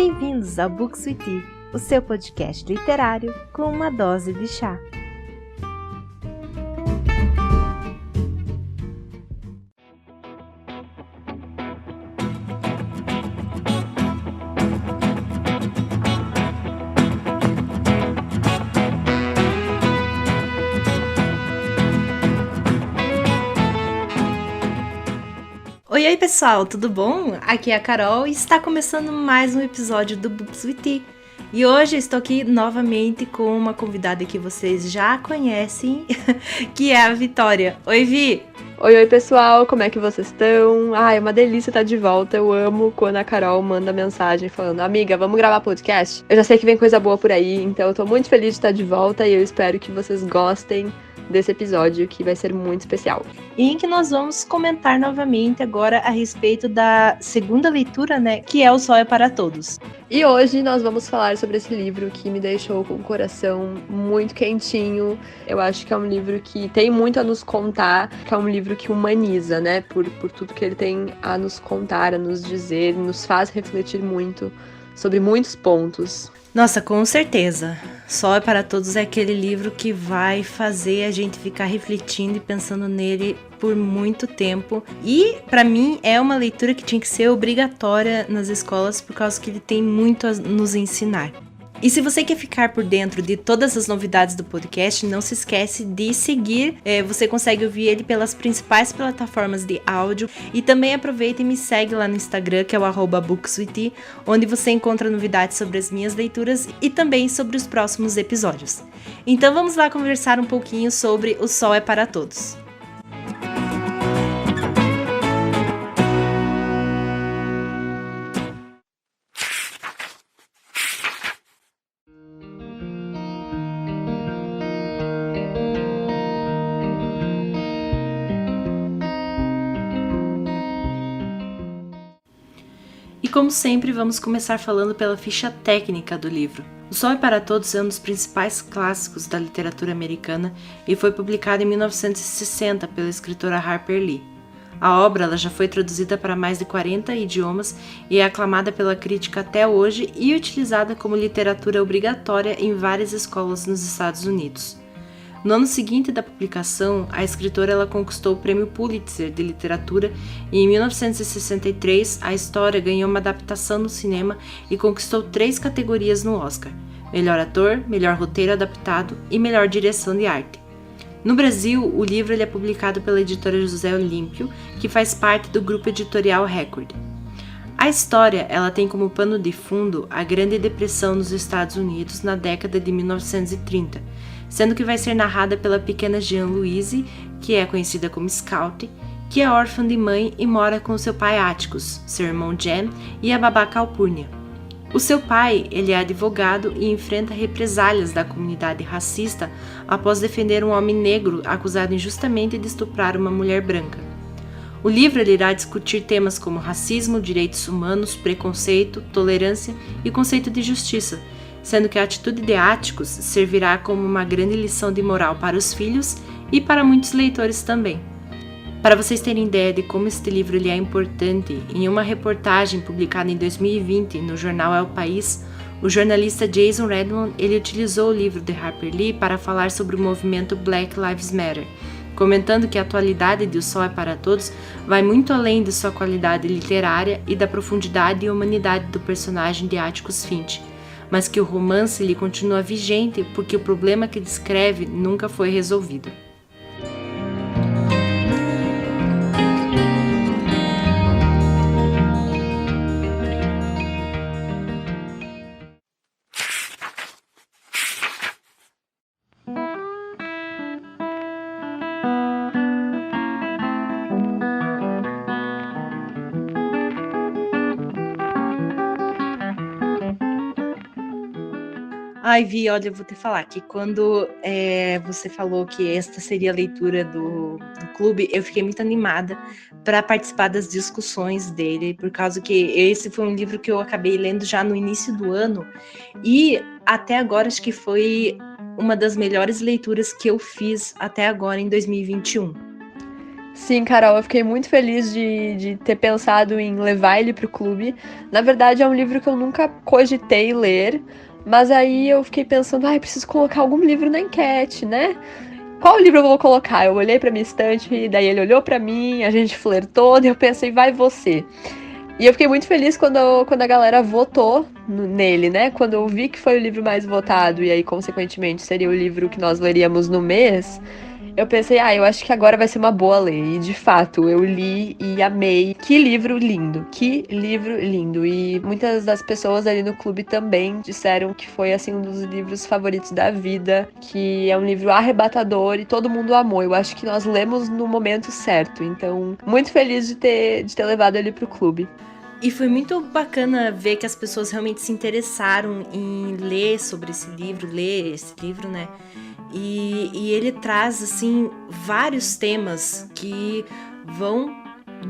Bem-vindos ao Books with Tea, o seu podcast literário com uma dose de chá. Oi pessoal, tudo bom? Aqui é a Carol e está começando mais um episódio do Books with Tea. E hoje eu estou aqui novamente com uma convidada que vocês já conhecem, que é a Vitória. Oi Vi! Oi pessoal, como é que vocês estão? É uma delícia estar de volta, eu amo quando a Carol manda mensagem falando: amiga, vamos gravar podcast? Eu já sei que vem coisa boa por aí, então eu tô muito feliz de estar de volta e eu espero que vocês gostem desse episódio, que vai ser muito especial. E em que nós vamos comentar novamente agora a respeito da segunda leitura, né, que é O Sol é para Todos. E hoje nós vamos falar sobre esse livro que me deixou com o coração muito quentinho. Eu acho que é um livro que tem muito a nos contar, que é um livro que humaniza, né, por tudo que ele tem a nos contar, a nos dizer, nos faz refletir muito sobre muitos pontos. Nossa, com certeza. Sol é para Todos é aquele livro que vai fazer a gente ficar refletindo e pensando nele por muito tempo. E, para mim, é uma leitura que tinha que ser obrigatória nas escolas por causa que ele tem muito a nos ensinar. E se você quer ficar por dentro de todas as novidades do podcast, não se esquece de seguir. Você consegue ouvir ele pelas principais plataformas de áudio. E também aproveita e me segue lá no Instagram, que é o @bookswithtea, onde você encontra novidades sobre as minhas leituras e também sobre os próximos episódios. Então vamos lá conversar um pouquinho sobre O Sol é para Todos. E como sempre, vamos começar falando pela ficha técnica do livro. O Sol é para Todos é um dos principais clássicos da literatura americana e foi publicado em 1960 pela escritora Harper Lee. A obra ela já foi traduzida para mais de 40 idiomas e é aclamada pela crítica até hoje e utilizada como literatura obrigatória em várias escolas nos Estados Unidos. No ano seguinte da publicação, a escritora ela conquistou o Prêmio Pulitzer de Literatura e em 1963 a história ganhou uma adaptação no cinema e conquistou 3 categorias no Oscar: Melhor Ator, Melhor Roteiro Adaptado e Melhor Direção de Arte. No Brasil, o livro ele é publicado pela editora José Olímpio, que faz parte do grupo editorial Record. A história ela tem como pano de fundo a Grande Depressão nos Estados Unidos na década de 1930, sendo que vai ser narrada pela pequena Jean Louise, que é conhecida como Scout, que é órfã de mãe e mora com seu pai Atticus, seu irmão Jen e a babá Calpurnia. O seu pai ele é advogado e enfrenta represálias da comunidade racista após defender um homem negro acusado injustamente de estuprar uma mulher branca. O livro ele irá discutir temas como racismo, direitos humanos, preconceito, tolerância e conceito de justiça, sendo que a atitude de Atticus servirá como uma grande lição de moral para os filhos e para muitos leitores também. Para vocês terem ideia de como este livro ele é importante, em uma reportagem publicada em 2020 no jornal El País, o jornalista Jason Redmond ele utilizou o livro de Harper Lee para falar sobre o movimento Black Lives Matter, comentando que a atualidade de O Sol é para Todos vai muito além de sua qualidade literária e da profundidade e humanidade do personagem de Atticus Finch, mas que o romance ele continua vigente porque o problema que descreve nunca foi resolvido. Ai, Vi, olha, eu vou te falar que quando você falou que esta seria a leitura do clube, eu fiquei muito animada para participar das discussões dele, por causa que esse foi um livro que eu acabei lendo já no início do ano e até agora acho que foi uma das melhores leituras que eu fiz até agora em 2021. Sim, Carol, eu fiquei muito feliz de ter pensado em levar ele pro clube. Na verdade, é um livro que eu nunca cogitei ler, mas aí eu fiquei pensando, ai, preciso colocar algum livro na enquete, né? Qual livro eu vou colocar? Eu olhei pra minha estante, daí ele olhou pra mim, a gente flertou, daí eu pensei, vai você. E eu fiquei muito feliz quando a galera votou nele, né? Quando eu vi que foi o livro mais votado, e aí, consequentemente, seria o livro que nós leríamos no mês, eu pensei, eu acho que agora vai ser uma boa ler. E de fato, eu li e amei. Que livro lindo, que livro lindo. E muitas das pessoas ali no clube também disseram que foi assim um dos livros favoritos da vida, que é um livro arrebatador e todo mundo amou. Eu acho que nós lemos no momento certo. Então, muito feliz de ter levado ele pro clube. E foi muito bacana ver que as pessoas realmente se interessaram em ler sobre esse livro, né? E ele traz, assim, vários temas que vão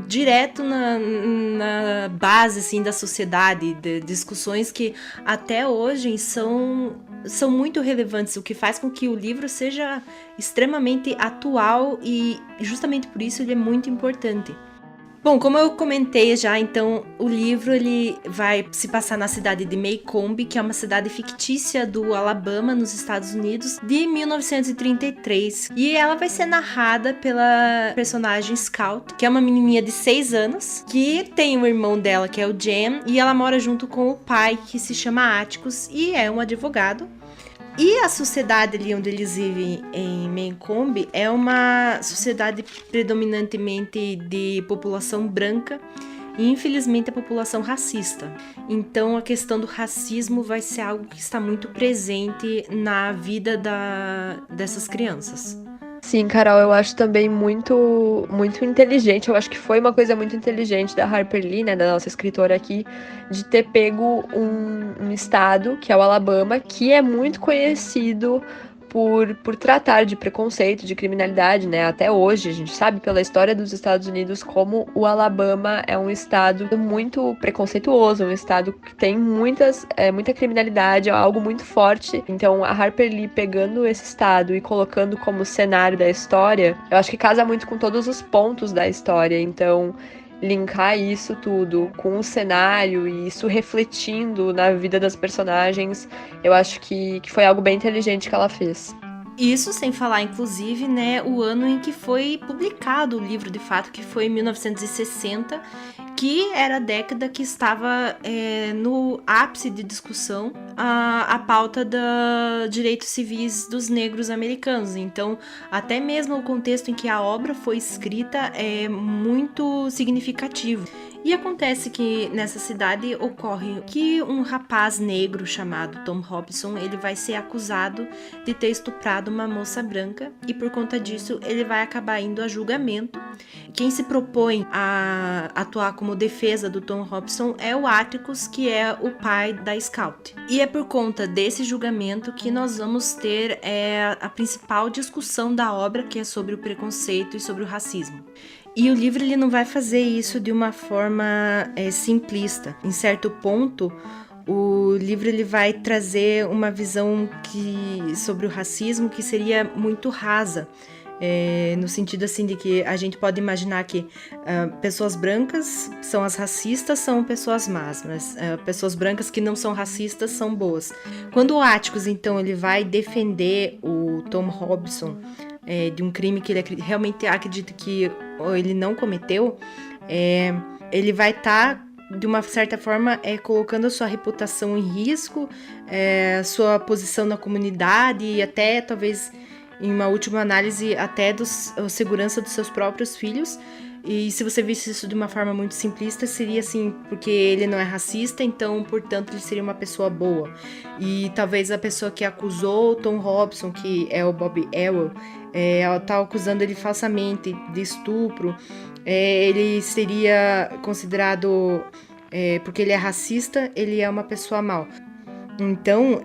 direto na base, assim, da sociedade, de discussões que até hoje são muito relevantes, o que faz com que o livro seja extremamente atual e justamente por isso ele é muito importante. Bom, como eu comentei já, então, o livro ele vai se passar na cidade de Maycomb, que é uma cidade fictícia do Alabama, nos Estados Unidos, de 1933. E ela vai ser narrada pela personagem Scout, que é uma menininha de 6 anos, que tem um irmão dela, que é o Jem, e ela mora junto com o pai, que se chama Atticus, e é um advogado. E a sociedade ali onde eles vivem em Maycomb é uma sociedade predominantemente de população branca e infelizmente a população racista. Então a questão do racismo vai ser algo que está muito presente na vida dessas crianças. Sim, Carol, eu acho também muito, muito inteligente. Eu acho que foi uma coisa muito inteligente da Harper Lee, né, da nossa escritora aqui, de ter pego um estado, que é o Alabama, que é muito conhecido por tratar de preconceito, de criminalidade, né? Até hoje, a gente sabe pela história dos Estados Unidos como o Alabama é um estado muito preconceituoso, um estado que tem muita criminalidade, é algo muito forte. Então, a Harper Lee pegando esse estado e colocando como cenário da história, eu acho que casa muito com todos os pontos da história. Então, linkar isso tudo com o cenário e isso refletindo na vida das personagens, eu acho que foi algo bem inteligente que ela fez. Isso sem falar, inclusive, né, o ano em que foi publicado o livro, de fato, que foi em 1960, que era a década que estava no ápice de discussão a pauta dos direitos civis dos negros americanos. Então, até mesmo o contexto em que a obra foi escrita é muito significativo. E acontece que nessa cidade ocorre que um rapaz negro chamado Tom Robinson, ele vai ser acusado de ter estuprado uma moça branca e por conta disso ele vai acabar indo a julgamento. Quem se propõe a atuar como defesa do Tom Robinson é o Atticus, que é o pai da Scout. E é por conta desse julgamento que nós vamos ter a principal discussão da obra, que é sobre o preconceito e sobre o racismo. E o livro ele não vai fazer isso de uma forma simplista. Em certo ponto, o livro ele vai trazer uma visão sobre o racismo que seria muito rasa. No sentido assim de que a gente pode imaginar que pessoas brancas são as racistas, são pessoas más, mas pessoas brancas que não são racistas são boas. Quando o Atticus, então, ele vai defender o Tom Robinson de um crime que ele realmente acredita que ele não cometeu, ele vai estar, de uma certa forma, colocando a sua reputação em risco, sua posição na comunidade e até, talvez, em uma última análise, até a segurança dos seus próprios filhos. E se você visse isso de uma forma muito simplista, seria assim, porque ele não é racista, então, portanto, ele seria uma pessoa boa. E talvez a pessoa que acusou o Tom Robinson, que é o Bob Ewell, ela tá acusando ele falsamente de estupro, ele seria considerado, porque ele é racista, ele é uma pessoa mal. Então,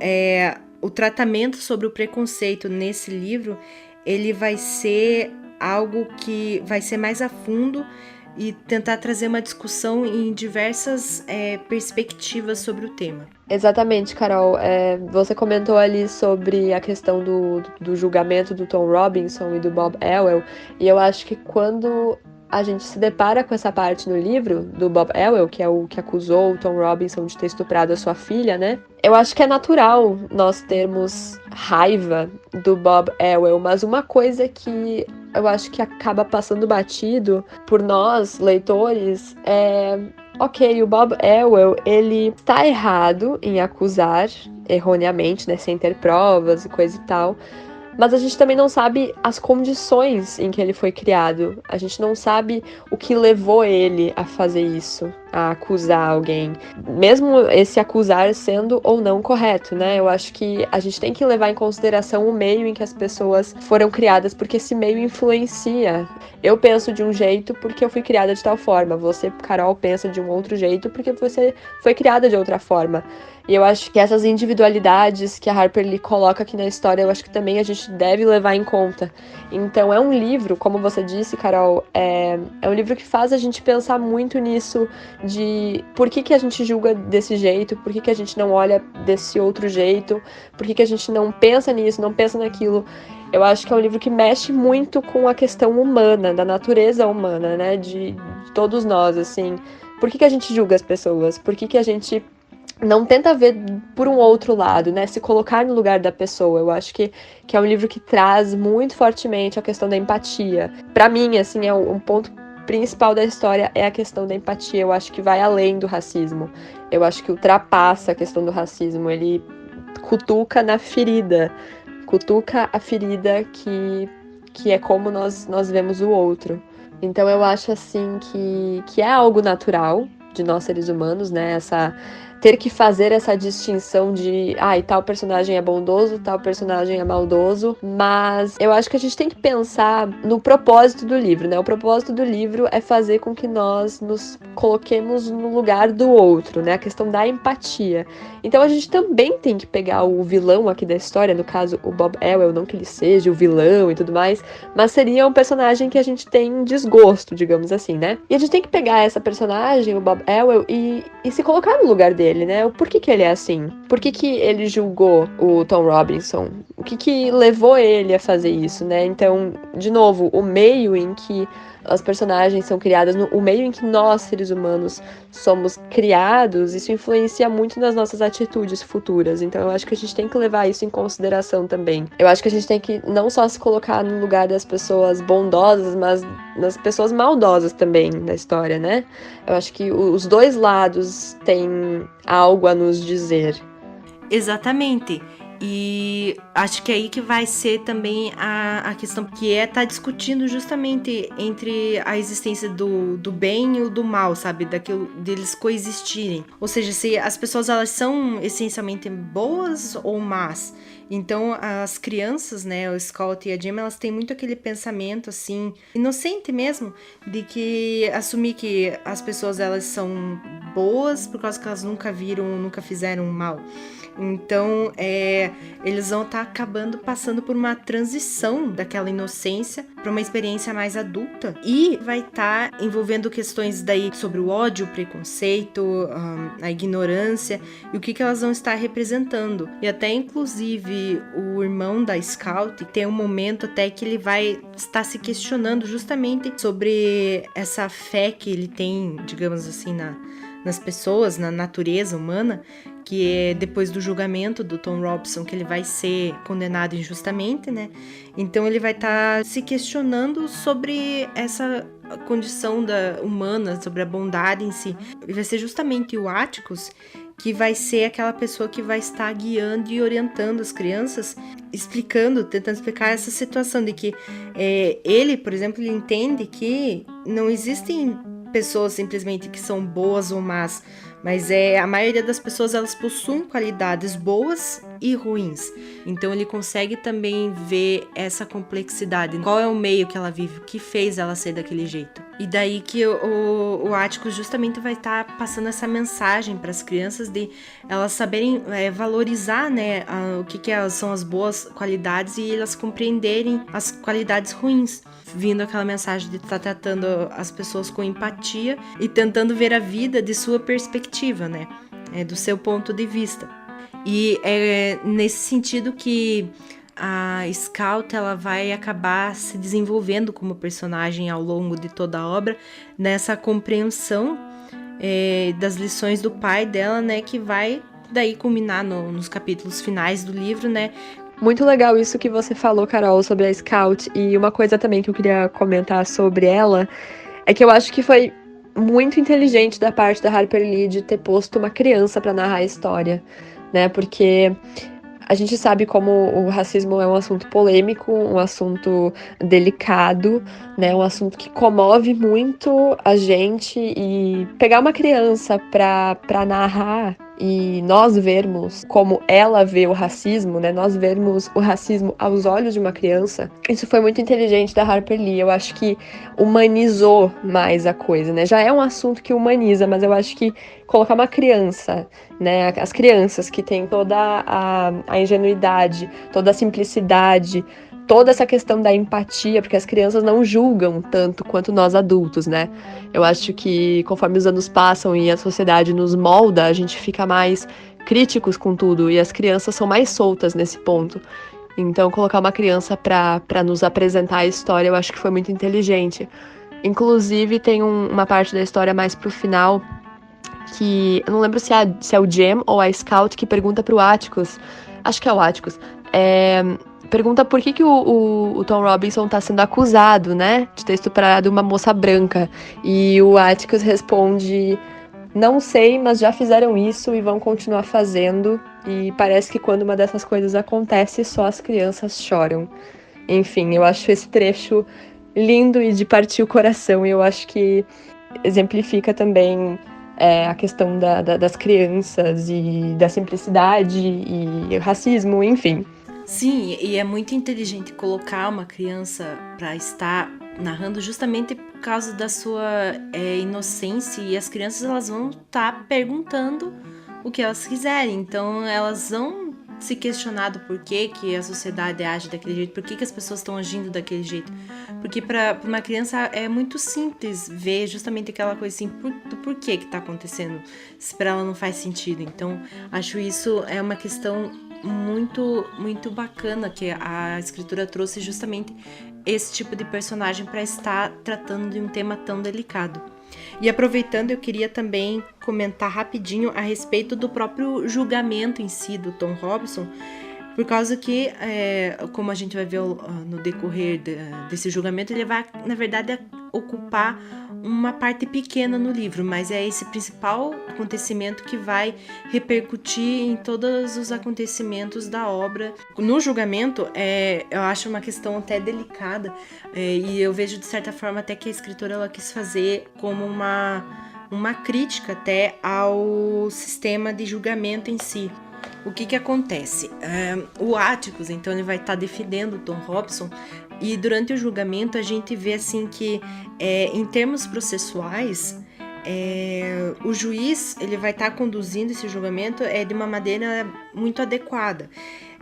o tratamento sobre o preconceito nesse livro, ele vai ser algo que vai ser mais a fundo e tentar trazer uma discussão em diversas perspectivas sobre o tema. Exatamente, Carol. Você comentou ali sobre a questão do julgamento do Tom Robinson e do Bob Ewell, e eu acho que quando a gente se depara com essa parte no livro do Bob Ewell, que é o que acusou o Tom Robinson de ter estuprado a sua filha, né? Eu acho que é natural nós termos raiva do Bob Ewell, mas uma coisa que eu acho que acaba passando batido por nós, leitores, ok, o Bob Ewell, ele está errado em acusar erroneamente, né, sem ter provas e coisa e tal, mas a gente também não sabe as condições em que ele foi criado. A gente não sabe o que levou ele a fazer isso, a acusar alguém. Mesmo esse acusar sendo ou não correto, né? Eu acho que a gente tem que levar em consideração o meio em que as pessoas foram criadas, porque esse meio influencia. Eu penso de um jeito porque eu fui criada de tal forma. Você, Carol, pensa de um outro jeito porque você foi criada de outra forma. E eu acho que essas individualidades que a Harper Lee coloca aqui na história, eu acho que também a gente deve levar em conta. Então é um livro, como você disse, Carol, é um livro que faz a gente pensar muito nisso, de por que a gente julga desse jeito, por que a gente não olha desse outro jeito, por que a gente não pensa nisso, não pensa naquilo. Eu acho que é um livro que mexe muito com a questão humana, da natureza humana, né, de todos nós, assim. Por que a gente julga as pessoas? Por que a gente não tenta ver por um outro lado, né? Se colocar no lugar da pessoa. Eu acho que é um livro que traz muito fortemente a questão da empatia. Pra mim, assim, é um ponto principal da história é a questão da empatia. Eu acho que vai além do racismo. Eu acho que ultrapassa a questão do racismo. Ele cutuca na ferida. Cutuca a ferida que é como nós vemos o outro. Então eu acho, assim, que é algo natural de nós seres humanos, né? Ter que fazer essa distinção de tal personagem é bondoso, tal personagem é maldoso, mas eu acho que a gente tem que pensar no propósito do livro, né? O propósito do livro é fazer com que nós nos coloquemos no lugar do outro, né? A questão da empatia. Então a gente também tem que pegar o vilão aqui da história, no caso o Bob Ewell, não que ele seja o vilão e tudo mais, mas seria um personagem que a gente tem desgosto, digamos assim, né? E a gente tem que pegar essa personagem, o Bob Ewell, e se colocar no lugar dele, né? Por que ele é assim? Por que ele julgou o Tom Robinson? O que levou ele a fazer isso, né? Então, de novo, o meio em que as personagens são criadas, o meio em que nós, seres humanos, somos criados, isso influencia muito nas nossas atitudes futuras. Então eu acho que a gente tem que levar isso em consideração também. Eu acho que a gente tem que não só se colocar no lugar das pessoas bondosas, mas nas pessoas maldosas também da história, né? Eu acho que os dois lados têm algo a nos dizer. Exatamente. E acho que é aí que vai ser também a questão que tá discutindo justamente entre a existência do bem e o do mal, sabe? Daquilo deles coexistirem. Ou seja, se as pessoas elas são essencialmente boas ou más. Então as crianças, né, o Scott e a Gemma, elas têm muito aquele pensamento assim, inocente mesmo, de que assumir que as pessoas elas são boas por causa que elas nunca fizeram mal. Então, eles vão estar acabando passando por uma transição daquela inocência para uma experiência mais adulta e vai estar envolvendo questões daí sobre o ódio, o preconceito, a ignorância e o que elas vão estar representando. E até, inclusive, o irmão da Scout tem um momento até que ele vai estar se questionando justamente sobre essa fé que ele tem, digamos assim, nas pessoas, na natureza humana, que é depois do julgamento do Tom Robinson, que ele vai ser condenado injustamente, né? Então ele vai estar se questionando sobre essa condição humana, sobre a bondade em si. E vai ser justamente o Atticus que vai ser aquela pessoa que vai estar guiando e orientando as crianças, tentando explicar essa situação de que ele, por exemplo, ele entende que não existem pessoas simplesmente que são boas ou más, mas a maioria das pessoas elas possuem qualidades boas e ruins. Então ele consegue também ver essa complexidade. Qual é o meio que ela vive, o que fez ela ser daquele jeito. E daí que o Atticus justamente vai estar passando essa mensagem para as crianças de elas saberem valorizar, né, o que são as boas qualidades e elas compreenderem as qualidades ruins. Vindo aquela mensagem de estar tratando as pessoas com empatia e tentando ver a vida de sua perspectiva, né, do seu ponto de vista. E é nesse sentido que a Scout ela vai acabar se desenvolvendo como personagem ao longo de toda a obra, nessa compreensão das lições do pai dela, né, que vai daí culminar nos capítulos finais do livro, né. Muito legal isso que você falou, Carol, sobre a Scout. E uma coisa também que eu queria comentar sobre ela é que eu acho que foi muito inteligente da parte da Harper Lee de ter posto uma criança para narrar a história, né? Porque a gente sabe como o racismo é um assunto polêmico, um assunto delicado, né? Um assunto que comove muito a gente, e pegar uma criança para narrar e nós vermos como ela vê o racismo, né? Nós vermos o racismo aos olhos de uma criança. Isso foi muito inteligente da Harper Lee. Eu acho que humanizou mais a coisa, né? Já é um assunto que humaniza, mas eu acho que colocar uma criança, né? As crianças que têm toda a ingenuidade, toda a simplicidade, toda essa questão da empatia, porque as crianças não julgam tanto quanto nós adultos, né? Eu acho que conforme os anos passam e a sociedade nos molda, a gente fica mais críticos com tudo, e as crianças são mais soltas nesse ponto. Então, colocar uma criança para nos apresentar a história, eu acho que foi muito inteligente. Inclusive, tem uma parte da história mais pro final, que eu não lembro se é o Jem ou a Scout que pergunta pro Atticus, acho que é o Atticus, pergunta por que o Tom Robinson tá sendo acusado, né, de ter estuprado uma moça branca. E o Atticus responde: não sei, mas já fizeram isso e vão continuar fazendo. E parece que quando uma dessas coisas acontece, só as crianças choram. Enfim, eu acho esse trecho lindo e de partir o coração. E eu acho que exemplifica também a questão das crianças e da simplicidade e racismo, enfim. Sim, e é muito inteligente colocar uma criança para estar narrando justamente por causa da sua inocência, e as crianças elas vão estar perguntando o que elas quiserem, então elas vão se questionar do porquê que a sociedade age daquele jeito, por que as pessoas estão agindo daquele jeito, porque para uma criança é muito simples ver justamente aquela coisa assim, do porquê que está acontecendo, se para ela não faz sentido. Então acho isso é uma questão muito, muito bacana que a escritura trouxe justamente esse tipo de personagem para estar tratando de um tema tão delicado. E aproveitando, eu queria também comentar rapidinho a respeito do próprio julgamento em si do Tom Robinson, por causa que, como a gente vai ver no decorrer desse julgamento, ele vai, na verdade, ocupar uma parte pequena no livro, mas é esse principal acontecimento que vai repercutir em todos os acontecimentos da obra. No julgamento, eu acho uma questão até delicada, e eu vejo, de certa forma, até que a escritora ela quis fazer como uma crítica até ao sistema de julgamento em si. O que acontece? O Atticus, então, ele vai estar defendendo o Tom Robinson, e durante o julgamento a gente vê assim que, em termos processuais, o juiz ele vai estar conduzindo esse julgamento de uma maneira muito adequada.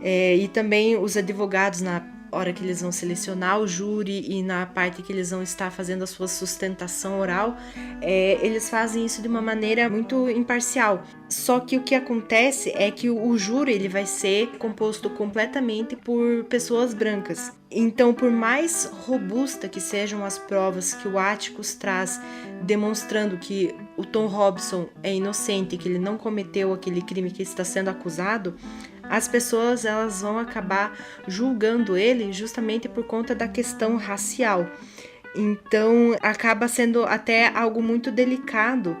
E também os advogados, na hora que eles vão selecionar o júri e na parte que eles vão estar fazendo a sua sustentação oral, eles fazem isso de uma maneira muito imparcial. Só que o que acontece é que o júri ele vai ser composto completamente por pessoas brancas. Então, por mais robusta que sejam as provas que o Atticus traz, demonstrando que o Tom Robinson é inocente, que ele não cometeu aquele crime que está sendo acusado, as pessoas elas vão acabar julgando ele justamente por conta da questão racial. Então acaba sendo até algo muito delicado,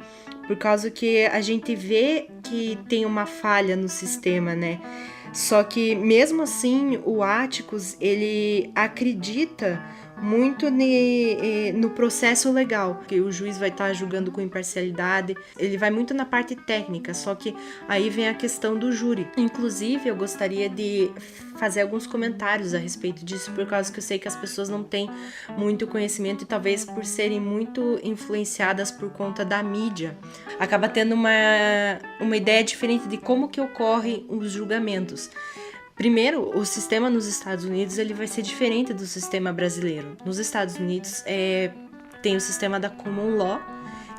por causa que a gente vê que tem uma falha no sistema, né? Só que mesmo assim o Atticus ele acredita muito no processo legal, que o juiz vai estar julgando com imparcialidade, ele vai muito na parte técnica, só que aí vem a questão do júri. Inclusive, eu gostaria de fazer alguns comentários a respeito disso, por causa que eu sei que as pessoas não têm muito conhecimento e talvez por serem muito influenciadas por conta da mídia, acaba tendo uma ideia diferente de como que ocorrem os julgamentos. Primeiro, o sistema nos Estados Unidos ele vai ser diferente do sistema brasileiro. Nos Estados Unidos tem o sistema da Common Law,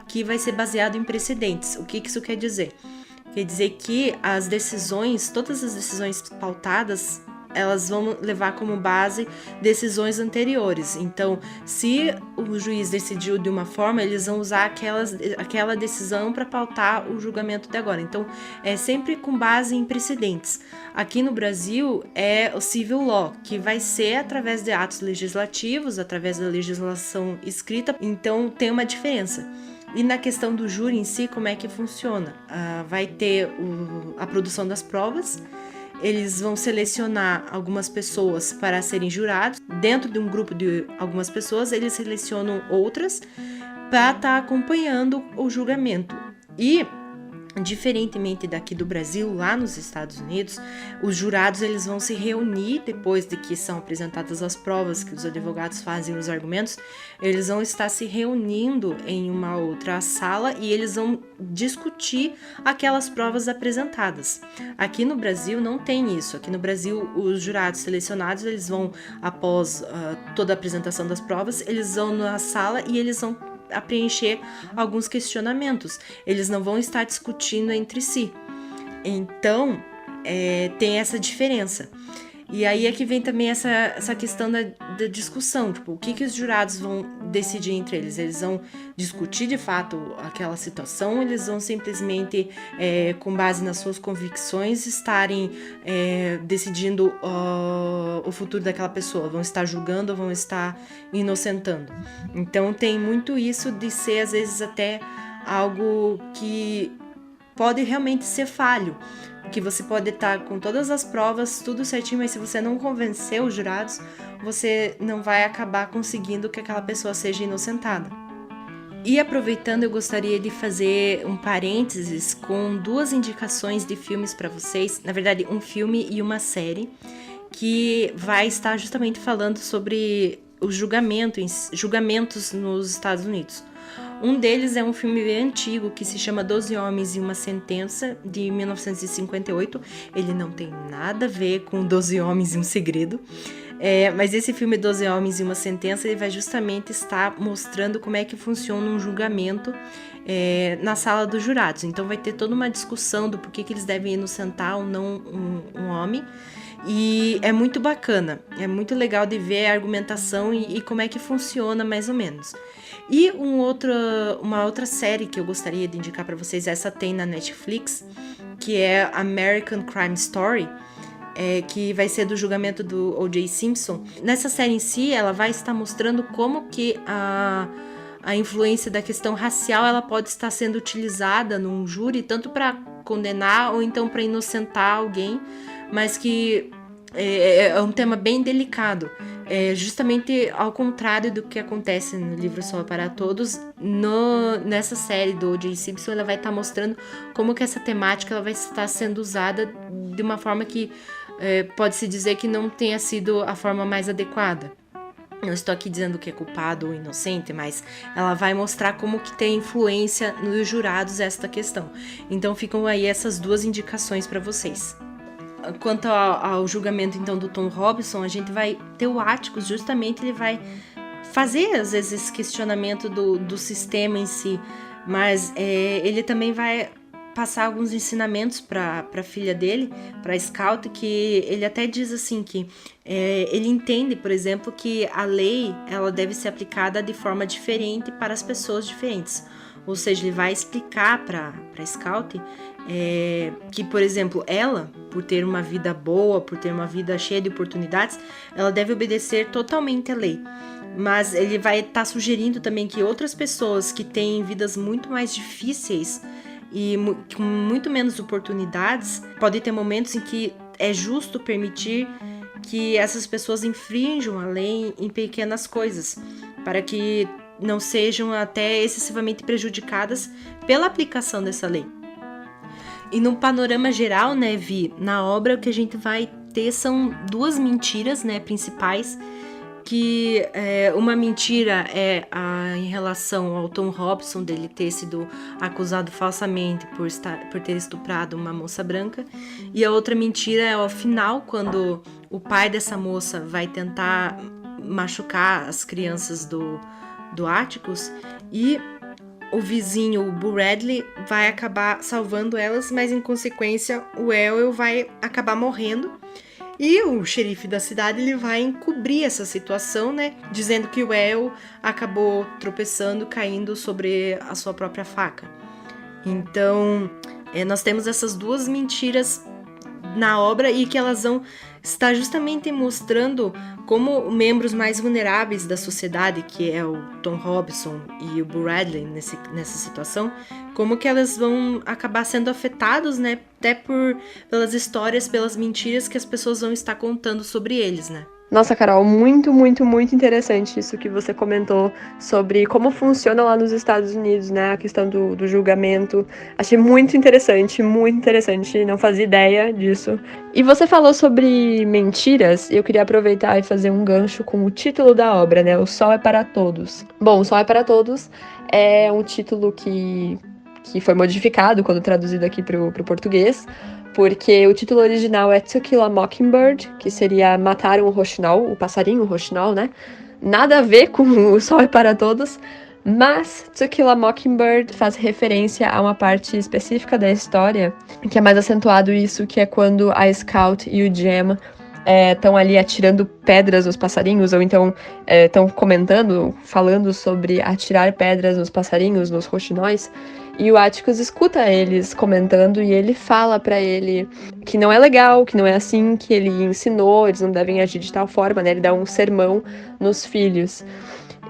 que vai ser baseado em precedentes. O que isso quer dizer? Quer dizer que todas as decisões pautadas, elas vão levar como base decisões anteriores. Então, se o juiz decidiu de uma forma, eles vão usar aquela decisão para pautar o julgamento de agora. Então, é sempre com base em precedentes. Aqui no Brasil, é o civil law, que vai ser através de atos legislativos, através da legislação escrita. Então, tem uma diferença. E na questão do júri em si, como é que funciona? Vai ter a produção das provas. Eles vão selecionar algumas pessoas para serem jurados. Dentro de um grupo de algumas pessoas, eles selecionam outras para estar acompanhando o julgamento. E, diferentemente daqui do Brasil, lá nos Estados Unidos, os jurados eles vão se reunir depois de que são apresentadas as provas, que os advogados fazem os argumentos, eles vão estar se reunindo em uma outra sala e eles vão discutir aquelas provas apresentadas. Aqui no Brasil não tem isso. Aqui no Brasil, os jurados selecionados, eles vão, após toda a apresentação das provas, eles vão na sala e eles vão a preencher alguns questionamentos. Eles não vão estar discutindo entre si. Então, tem essa diferença. E aí é que vem também essa questão da discussão, tipo, o que os jurados vão decidir entre eles? Eles vão discutir de fato aquela situação, eles vão simplesmente, com base nas suas convicções, estarem decidindo o futuro daquela pessoa, vão estar julgando ou vão estar inocentando. Então tem muito isso de ser, às vezes, até algo que pode realmente ser falho, que você pode estar com todas as provas, tudo certinho, mas se você não convencer os jurados, você não vai acabar conseguindo que aquela pessoa seja inocentada. E aproveitando, eu gostaria de fazer um parênteses com 2 indicações de filmes para vocês, na verdade um filme e uma série, que vai estar justamente falando sobre os julgamentos nos Estados Unidos. Um deles é um filme bem antigo que se chama 12 Homens e uma Sentença, de 1958. Ele não tem nada a ver com 12 Homens e um Segredo. Mas esse filme 12 Homens e uma Sentença, ele vai justamente estar mostrando como é que funciona um julgamento na sala dos jurados. Então vai ter toda uma discussão do porquê que eles devem inocentar ou não um homem. E é muito bacana, é muito legal de ver a argumentação e como é que funciona mais ou menos. E uma outra série que eu gostaria de indicar para vocês, essa tem na Netflix, que é American Crime Story, que vai ser do julgamento do O.J. Simpson. Nessa série em si, ela vai estar mostrando como que a influência da questão racial ela pode estar sendo utilizada num júri, tanto para condenar ou então para inocentar alguém, mas que é um tema bem delicado. Justamente ao contrário do que acontece no livro Sol para Todos, nessa série do O.J. Simpson, ela vai estar mostrando como que essa temática ela vai estar sendo usada de uma forma que pode-se dizer que não tenha sido a forma mais adequada. Não estou aqui dizendo que é culpado ou inocente, mas ela vai mostrar como que tem influência nos jurados esta questão. Então ficam aí essas 2 indicações para vocês. Quanto ao julgamento então do Tom Robinson, a gente vai ter o Atticus, justamente ele vai fazer às vezes esse questionamento do sistema em si, mas ele também vai passar alguns ensinamentos para a filha dele, para a Scout, que ele até diz assim que ele entende, por exemplo, que a lei ela deve ser aplicada de forma diferente para as pessoas diferentes. Ou seja, ele vai explicar para a Scout que, por exemplo, ela, por ter uma vida boa, por ter uma vida cheia de oportunidades, ela deve obedecer totalmente à lei. Mas ele vai estar sugerindo também que outras pessoas que têm vidas muito mais difíceis e com muito menos oportunidades, podem ter momentos em que é justo permitir que essas pessoas infringam a lei em pequenas coisas, para que não sejam até excessivamente prejudicadas pela aplicação dessa lei. E no panorama geral, né, Vi, na obra o que a gente vai ter são duas mentiras, né, principais, que uma mentira em relação ao Tom Robson, dele ter sido acusado falsamente por ter estuprado uma moça branca, e a outra mentira é ao final, quando o pai dessa moça vai tentar machucar as crianças do Atticus, e o vizinho, o Bradley, vai acabar salvando elas, mas em consequência o Ewell vai acabar morrendo. E o xerife da cidade, ele vai encobrir essa situação, né? Dizendo que o Ewell acabou tropeçando, caindo sobre a sua própria faca. Então, nós temos essas duas mentiras na obra e que elas vão estar justamente mostrando como membros mais vulneráveis da sociedade, que é o Tom Robson e o Bradley nessa situação, como que elas vão acabar sendo afetados, né, até pelas histórias, pelas mentiras que as pessoas vão estar contando sobre eles, né. Nossa, Carol, muito, muito, muito interessante isso que você comentou sobre como funciona lá nos Estados Unidos, né, a questão do julgamento. Achei muito interessante, não fazia ideia disso. E você falou sobre mentiras, e eu queria aproveitar e fazer um gancho com o título da obra, né, O Sol é para Todos. Bom, O Sol é para Todos é um título que foi modificado quando traduzido aqui pro português, porque o título original é To Kill a Mockingbird, que seria Matar um Roxinol, o passarinho roxinol, né? Nada a ver com O Sol é para Todos, mas To Kill a Mockingbird faz referência a uma parte específica da história, que é mais acentuado isso, que é quando a Scout e o Jem estão ali atirando pedras nos passarinhos, ou então estão falando sobre atirar pedras nos passarinhos, nos roxinóis. E o Atticus escuta eles comentando e ele fala pra ele que não é legal, que não é assim que ele ensinou, eles não devem agir de tal forma, né? Ele dá um sermão nos filhos.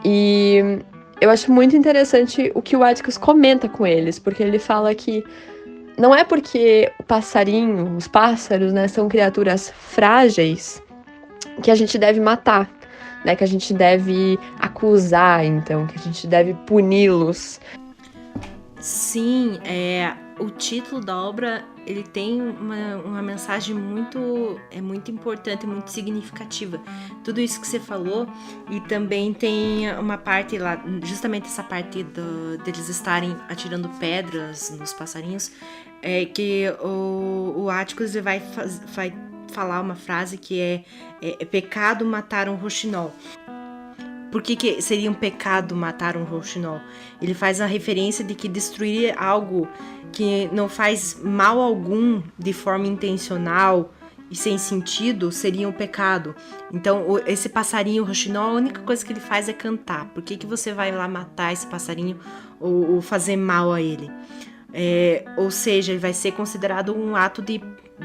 E eu acho muito interessante o que o Atticus comenta com eles, porque ele fala que não é porque o passarinho, os pássaros, né, são criaturas frágeis que a gente deve matar, né? Que a gente deve acusar, então, que a gente deve puni-los. Sim, o título da obra, ele tem uma mensagem muito importante, muito significativa. Tudo isso que você falou, e também tem uma parte lá, justamente essa parte deles estarem atirando pedras nos passarinhos, que o Atticus vai falar uma frase que é pecado matar um roxinol. Por que seria um pecado matar um roxinol? Ele faz a referência de que destruir algo que não faz mal algum de forma intencional e sem sentido seria um pecado. Então, esse passarinho roxinol, a única coisa que ele faz é cantar. Por que você vai lá matar esse passarinho ou fazer mal a ele? Ou seja, ele vai ser considerado um ato de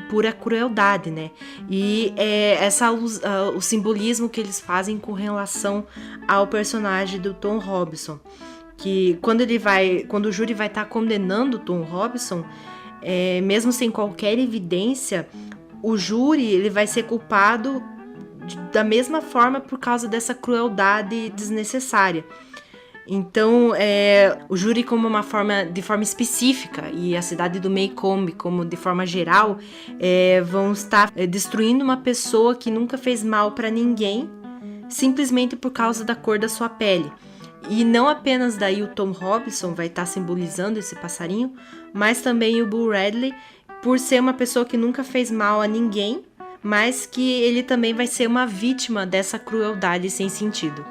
pura crueldade, né? E o simbolismo que eles fazem com relação ao personagem do Tom Robson, que quando o júri vai estar condenando o Tom Robson, mesmo sem qualquer evidência, o júri ele vai ser culpado da mesma forma por causa dessa crueldade desnecessária. Então, o júri de forma específica, e a cidade do Maycomb como de forma geral, vão estar destruindo uma pessoa que nunca fez mal para ninguém, simplesmente por causa da cor da sua pele. E não apenas daí o Tom Robson vai estar simbolizando esse passarinho, mas também o Bradley, por ser uma pessoa que nunca fez mal a ninguém, mas que ele também vai ser uma vítima dessa crueldade sem sentido.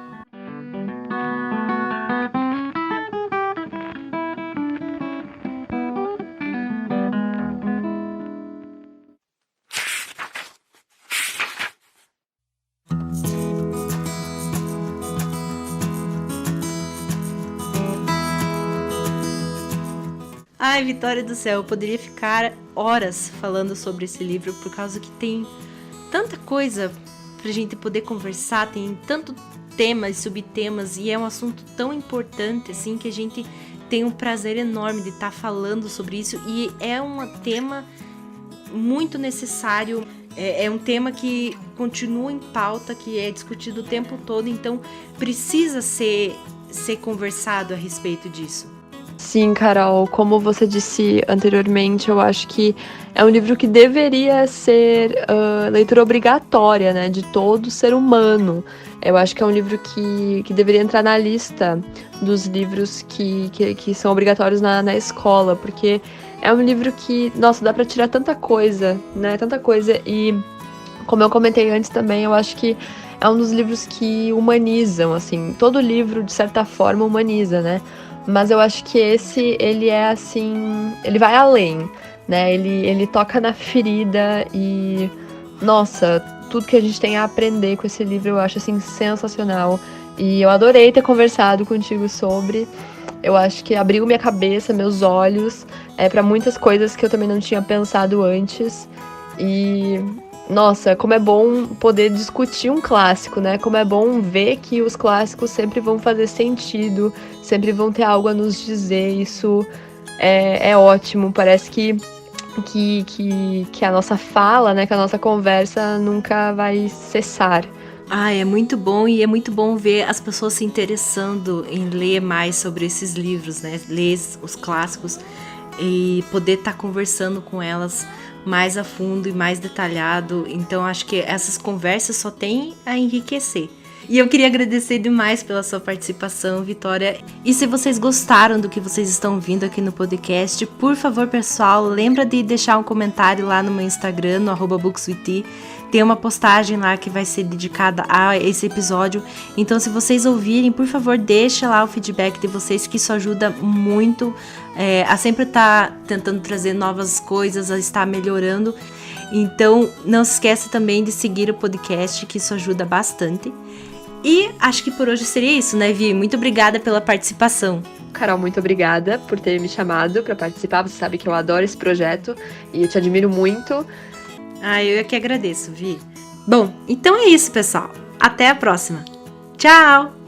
Ai, Vitória do céu, eu poderia ficar horas falando sobre esse livro, por causa que tem tanta coisa pra gente poder conversar, tem tanto temas e subtemas, e é um assunto tão importante, assim, que a gente tem um prazer enorme de estar falando sobre isso, e é um tema muito necessário É um tema que continua em pauta, que é discutido o tempo todo, então precisa ser conversado a respeito disso. Sim, Carol, como você disse anteriormente, eu acho que é um livro que deveria ser leitura obrigatória, né, de todo ser humano. Eu acho que é um livro que deveria entrar na lista dos livros que são obrigatórios na escola, porque é um livro que, nossa, dá pra tirar tanta coisa, né, tanta coisa. E, como eu comentei antes também, eu acho que é um dos livros que humanizam, assim, todo livro, de certa forma, humaniza, né? Mas eu acho que esse, ele é assim, ele vai além, né? Ele toca na ferida e, nossa, tudo que a gente tem a aprender com esse livro eu acho, assim, sensacional. E eu adorei ter conversado contigo sobre. Eu acho que abriu minha cabeça, meus olhos, para muitas coisas que eu também não tinha pensado antes. E, nossa, como é bom poder discutir um clássico, né? Como é bom ver que os clássicos sempre vão fazer sentido, sempre vão ter algo a nos dizer. Isso é ótimo. Parece que a nossa fala, né? Que a nossa conversa nunca vai cessar. É muito bom, e é muito bom ver as pessoas se interessando em ler mais sobre esses livros, né? Ler os clássicos e poder estar conversando com elas mais a fundo e mais detalhado. Então acho que essas conversas só têm a enriquecer. E eu queria agradecer demais pela sua participação, Vitória. E se vocês gostaram do que vocês estão ouvindo aqui no podcast, por favor, pessoal, lembra de deixar um comentário lá no meu Instagram, no @bookswithti. Tem uma postagem lá que vai ser dedicada a esse episódio. Então, se vocês ouvirem, por favor, deixa lá o feedback de vocês, que isso ajuda muito a sempre estar tentando trazer novas coisas, a estar melhorando. Então, não se esqueça também de seguir o podcast, que isso ajuda bastante. E acho que por hoje seria isso, né, Vi? Muito obrigada pela participação. Carol, muito obrigada por ter me chamado para participar. Você sabe que eu adoro esse projeto e eu te admiro muito. Eu é que agradeço, Vi. Bom, então é isso, pessoal. Até a próxima. Tchau!